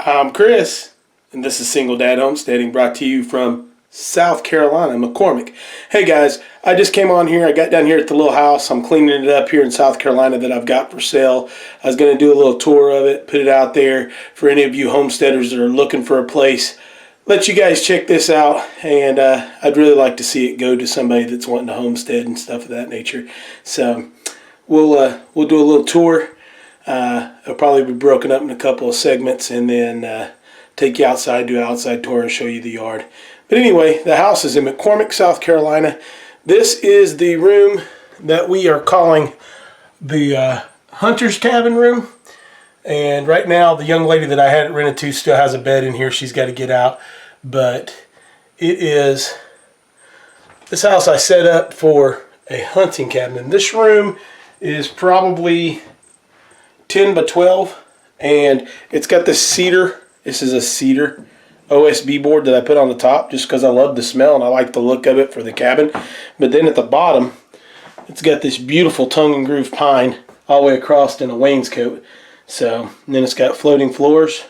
I'm Chris, and this is Single Dad Homesteading, brought to you from South Carolina, McCormick. Hey guys, I just came on here. I got down here at the little house. I'm cleaning it up here in South Carolina that I've got for sale. I was going to do a little tour of it, put it out there for any of you homesteaders that are looking for a place. Let you guys check this out, and I'd really like to see it go to somebody that's wanting to homestead and stuff of that nature. So we'll do a little tour. It'll probably be broken up in a couple of segments, and then take you outside, do an outside tour, and show you the yard. But anyway, the house is in McCormick, South Carolina. This is the room that we are calling the hunter's cabin room. And right now, the young lady that I had it rented to still has a bed in here. She's got to get out. But it is, this house I set up for a hunting cabin. And this room is probably 10 by 12. And it's got this cedar. This is a cedar OSB board that I put on the top just because I love the smell and I like the look of it for the cabin. But then at the bottom, it's got this beautiful tongue and groove pine all the way across in a wainscot. So, and then it's got floating floors.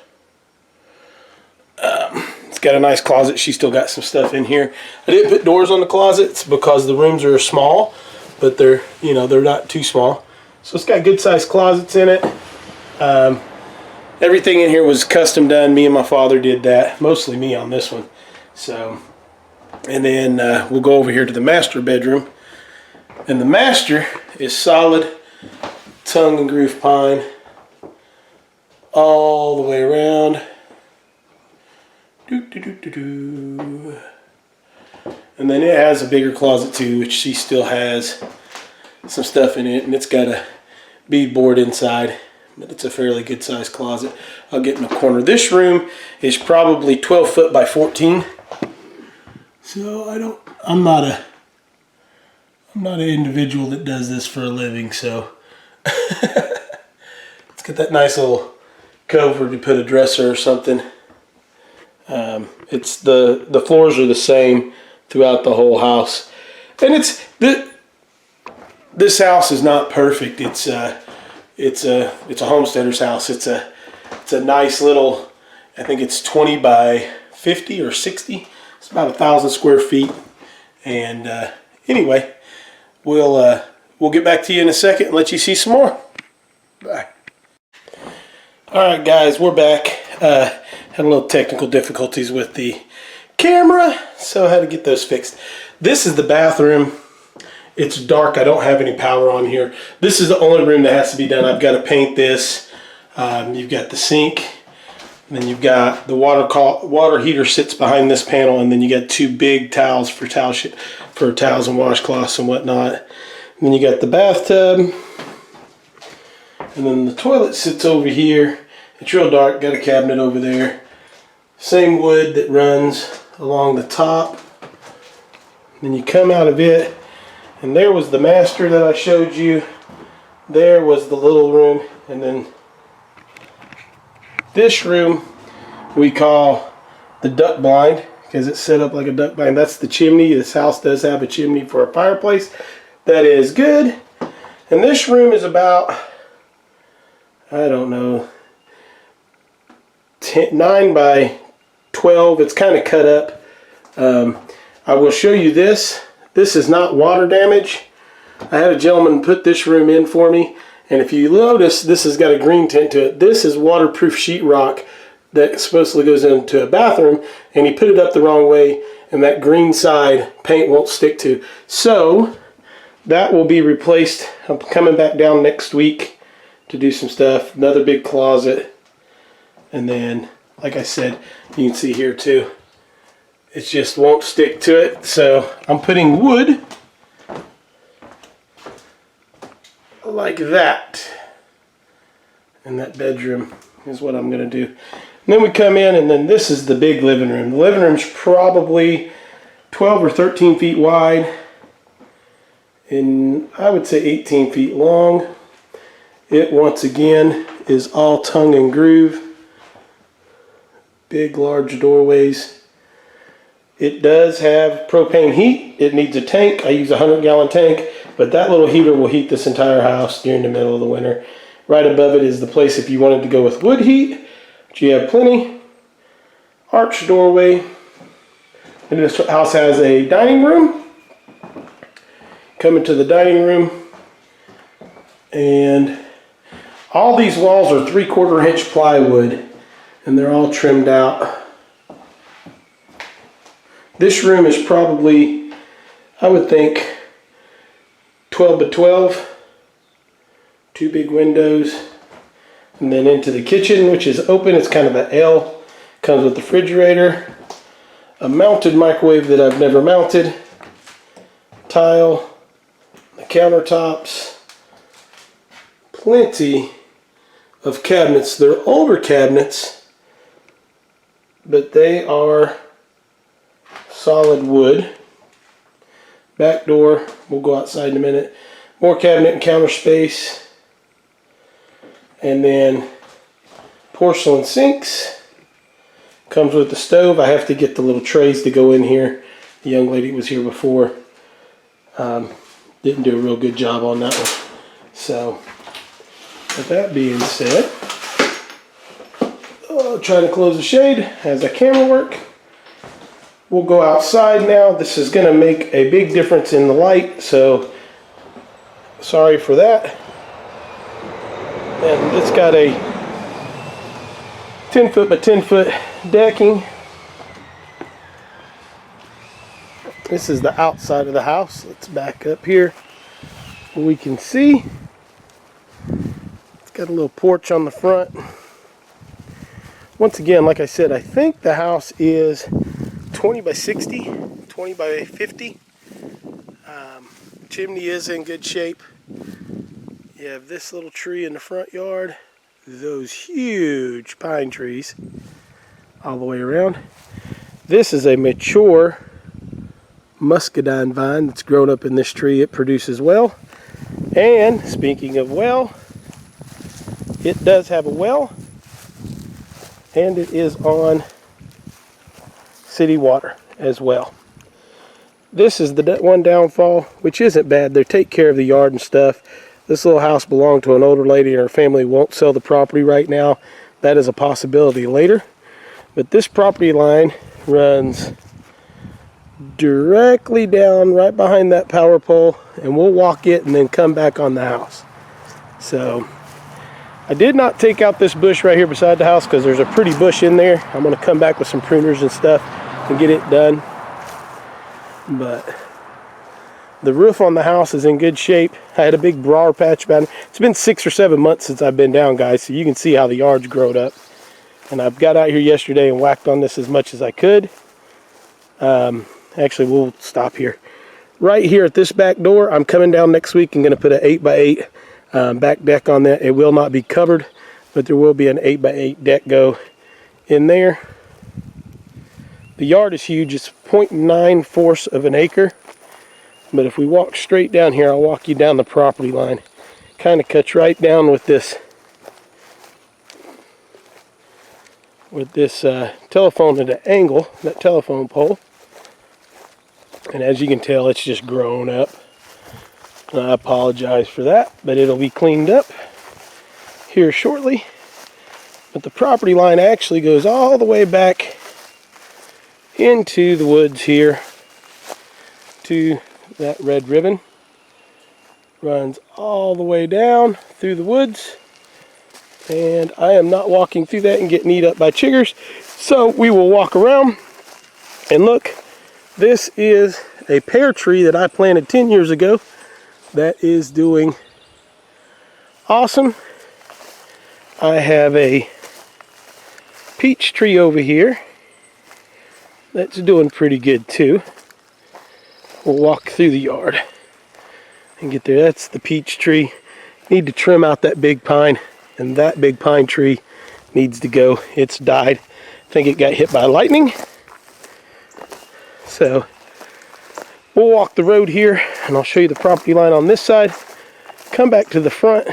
It's got a nice closet. She's still got some stuff in here. I didn't put doors on the closets because the rooms are small, but they're not too small. So it's got good sized closets in it. Everything in here was custom done. Me and my father did that. Mostly me on this one. So, and then we'll go over here to the master bedroom. And the master is solid tongue and groove pine all the way around. And then it has a bigger closet too, which she still has some stuff in it, and it's got a beadboard inside, but it's a fairly good sized closet. I'll get in the corner. This room is probably 12 foot by 14. So I'm not an individual that does this for a living, so it's got that nice little cove where you put a dresser or something. It's the floors are the same throughout the whole house, and this house is not perfect. It's a homesteader's house. It's a nice little, I think it's 20 by 50 or 60. It's about 1,000 square feet. And anyway, we'll get back to you in a second and let you see some more. Bye. Alright guys, we're back. Had a little technical difficulties with the camera, so I had to get those fixed. This is the bathroom. It's dark. I don't have any power on here. This is the only room that has to be done. I've got to paint this. You've got the sink. And then you've got the water heater sits behind this panel, and then you got two big towels for towels and washcloths and whatnot. And then you got the bathtub. And then the toilet sits over here. It's real dark, got a cabinet over there. Same wood that runs along the top. Then you come out of it, and there was the master that I showed you. There was the little room, and then this room we call the duck blind because it's set up like a duck blind. That's the chimney. This house does have a chimney for a fireplace. That is good. And this room is about, I don't know, 9 by 12. It's kind of cut up. I will show you this. This is not water damage. I had a gentleman put this room in for me, and if you notice, this has got a green tint to it. This is waterproof sheetrock that supposedly goes into a bathroom, and he put it up the wrong way, and that green side paint won't stick to. So that will be replaced. I'm coming back down next week to do some stuff. Another big closet. And then, like I said, you can see here too, it just won't stick to it. So I'm putting wood like that. And that bedroom is what I'm going to do. And then we come in, and then this is the big living room. The living room's probably 12 or 13 feet wide. And I would say 18 feet long. It, once again, is all tongue and groove. Big, large doorways. It does have propane heat. It needs a tank. I use a 100-gallon tank, but that little heater will heat this entire house during the middle of the winter. Right above it is the place if you wanted to go with wood heat. But you have plenty. Arched doorway. And this house has a dining room. Come into the dining room, and all these walls are 3/4 inch plywood, and they're all trimmed out. This room is probably, I would think, 12 by 12. 2 big windows. And then into the kitchen, which is open. It's kind of an L. Comes with the refrigerator. A mounted microwave that I've never mounted. Tile. The countertops. Plenty of cabinets. They're older cabinets, but they are solid wood. Back door. We'll go outside in a minute. More cabinet and counter space. And then porcelain sinks. Comes with the stove. I have to get the little trays to go in here. The young lady was here before. Didn't do a real good job on that one. So, with that being said, trying to close the shade as I camera work. We'll go outside now. This is going to make a big difference in the light, so sorry for that. And it's got a 10 foot by 10 foot decking. This is the outside of the house. Let's back up here. We can see it's got a little porch on the front. Once again, like I said, I think the house is 20 by 60, 20 by 50. Chimney is in good shape. You have this little tree in the front yard. Those huge pine trees all the way around. This is a mature muscadine vine that's grown up in this tree. It produces well. And speaking of well, it does have a well, and it is on city water as well. This is the one downfall, which isn't bad. They take care of the yard and stuff. This little house belonged to an older lady, and her family won't sell the property right now. That is a possibility later. But this property line runs directly down right behind that power pole, and we'll walk it and then come back on the house. So I did not take out this bush right here beside the house because there's a pretty bush in there. I'm going to come back with some pruners and stuff and get it done. But the roof on the house is in good shape. I had a big briar patch about it. It's been 6 or 7 months since I've been down, guys, so you can see how the yard's grown up. And I've got out here yesterday and whacked on this as much as I could. Actually, we'll stop here. Right here at this back door, I'm coming down next week and going to put an 8x8 back deck on that. It will not be covered, but there will be an 8x8 deck go in there. The yard is huge. It's 0.94 of an acre. But if we walk straight down here, I'll walk you down the property line. Kind of cuts right down with this telephone at an angle, that telephone pole. And as you can tell, it's just grown up. And I apologize for that, but it'll be cleaned up here shortly. But the property line actually goes all the way back into the woods here to that red ribbon. Runs all the way down through the woods. And I am not walking through that and getting eat up by chiggers. So we will walk around and look. This is a pear tree that I planted 10 years ago that is doing awesome. I have a peach tree over here that's doing pretty good too. We'll walk through the yard and get there. That's the peach tree. Need to trim out that big pine, and that big pine tree needs to go. It's died. I think it got hit by lightning. So we'll walk the road here and I'll show you the property line on this side. Come back to the front.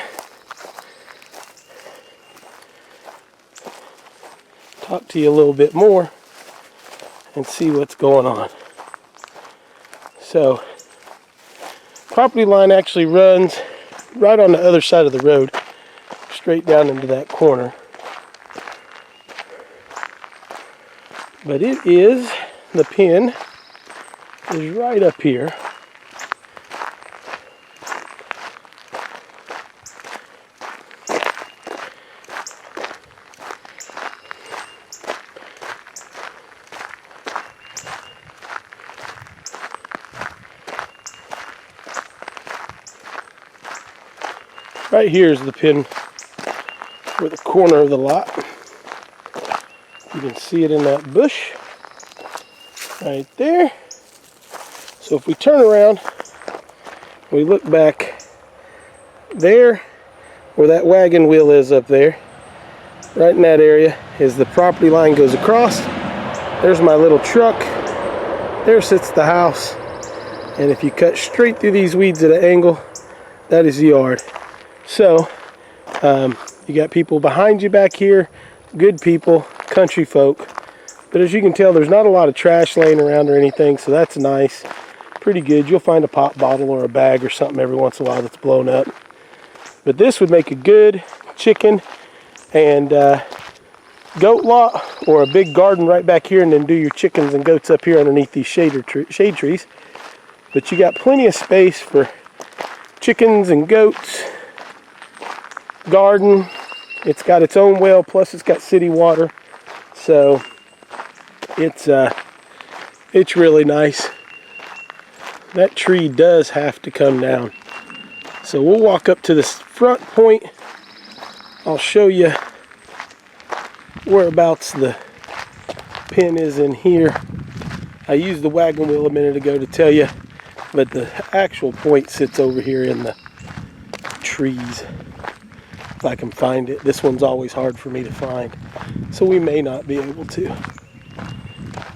Talk to you a little bit more and see what's going on. So property line actually runs right on the other side of the road, straight down into that corner. But it is, the pin is right up here. Right here is the pin for the corner of the lot. You can see it in that bush right there. So if we turn around, we look back there where that wagon wheel is up there, right in that area is the property line goes across. There's my little truck. There sits the house. And if you cut straight through these weeds at an angle, that is the yard. So you got people behind you back here, good people, country folk. But as you can tell, there's not a lot of trash laying around or anything, so that's nice. Pretty good. You'll find a pop bottle or a bag or something every once in a while that's blown up. But this would make a good chicken and goat lot, or a big garden right back here, and then do your chickens and goats up here underneath these shade trees. But you got plenty of space for chickens and goats. Garden. It's got its own well, plus it's got city water. So it's really nice. That tree does have to come down. So we'll walk up to this front point. I'll show you whereabouts the pin is in here. I used the wagon wheel a minute ago to tell you, but the actual point sits over here in the trees. If I can find it. This one's always hard for me to find, so we may not be able to.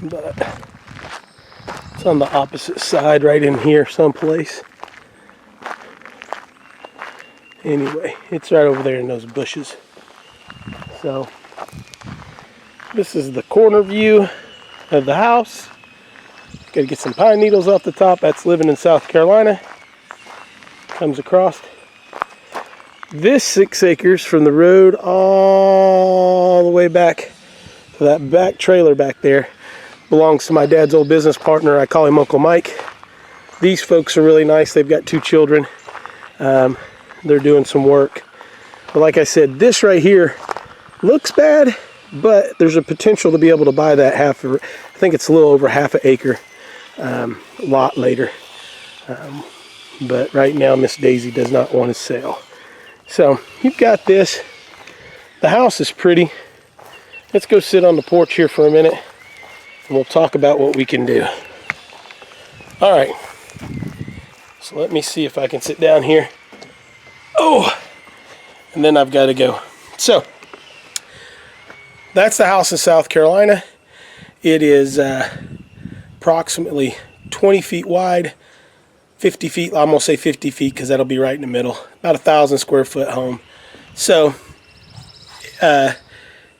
But it's on the opposite side, right in here someplace. Anyway, it's right over there in those bushes. So this is the corner view of the house. Gotta get some pine needles off the top. That's living in South Carolina. Comes across. This 6 acres from the road all the way back to that back trailer back there belongs to my dad's old business partner. I call him Uncle Mike. These folks are really nice. They've got 2 children. They're doing some work. But like I said, this right here looks bad, but there's a potential to be able to buy that I think it's a little over half an acre lot later. But right now Miss Daisy does not want to sell. So you've got this. The house is pretty. Let's go sit on the porch here for a minute and we'll talk about what we can do. All right. So let me see if I can sit down here. Oh, and then I've got to go. So that's the house in South Carolina. It is approximately 20 feet wide. 50 feet, I'm going to say 50 feet because that'll be right in the middle. About 1,000 square foot home. So,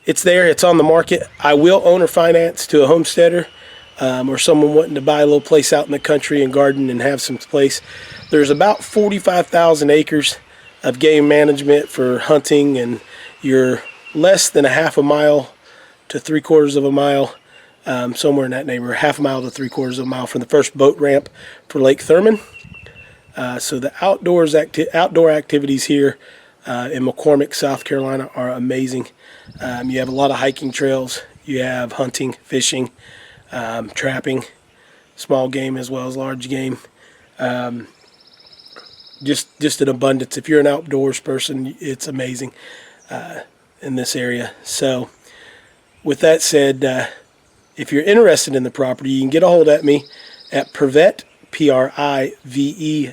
it's there. It's on the market. I will owner finance to a homesteader or someone wanting to buy a little place out in the country and garden and have some place. There's about 45,000 acres of game management for hunting, and you're less than a half a mile to 3/4 of a mile, somewhere in that neighborhood, half a mile to 3/4 of a mile from the first boat ramp for Lake Thurman. So the outdoor activities here in McCormick, South Carolina are amazing. You have a lot of hiking trails. You have hunting, fishing, trapping, small game as well as large game. Just an abundance. If you're an outdoors person, it's amazing in this area. So with that said, if you're interested in the property, you can get a hold at me at Privette, Privette,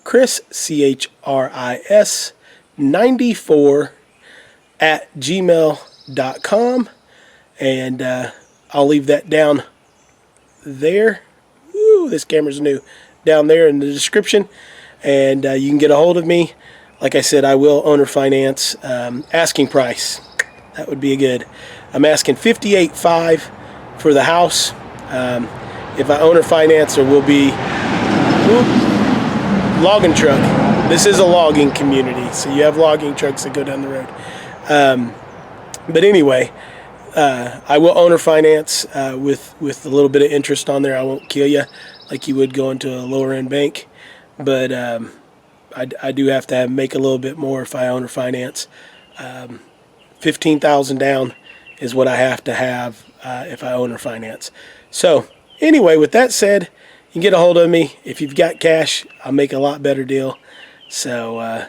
Chris, CHRIS, 94 at gmail.com. And I'll leave that down there. Ooh, this camera's new. Down there in the description. And you can get a hold of me. Like I said, I will owner finance. Asking price. That would be good. I'm asking $58,500 for the house. If I owner finance, there will be logging truck. This is a logging community, so you have logging trucks that go down the road. But anyway, I will owner finance with a little bit of interest on there. I won't kill you like you would go into a lower end bank, but I do have to make a little bit more if I owner finance. 15,000 down is what I have to have if I owner finance. So anyway, with that said, you can get a hold of me if you've got cash. I'll make a lot better deal. So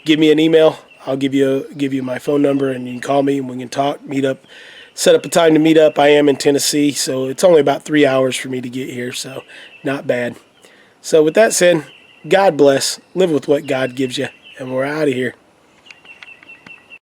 give me an email. I'll give you my phone number, and you can call me and we can talk, meet up, set up a time to meet up. I am in Tennessee, so it's only about 3 hours for me to get here, so not bad. So with that said, God bless. Live with what God gives you, and we're out of here.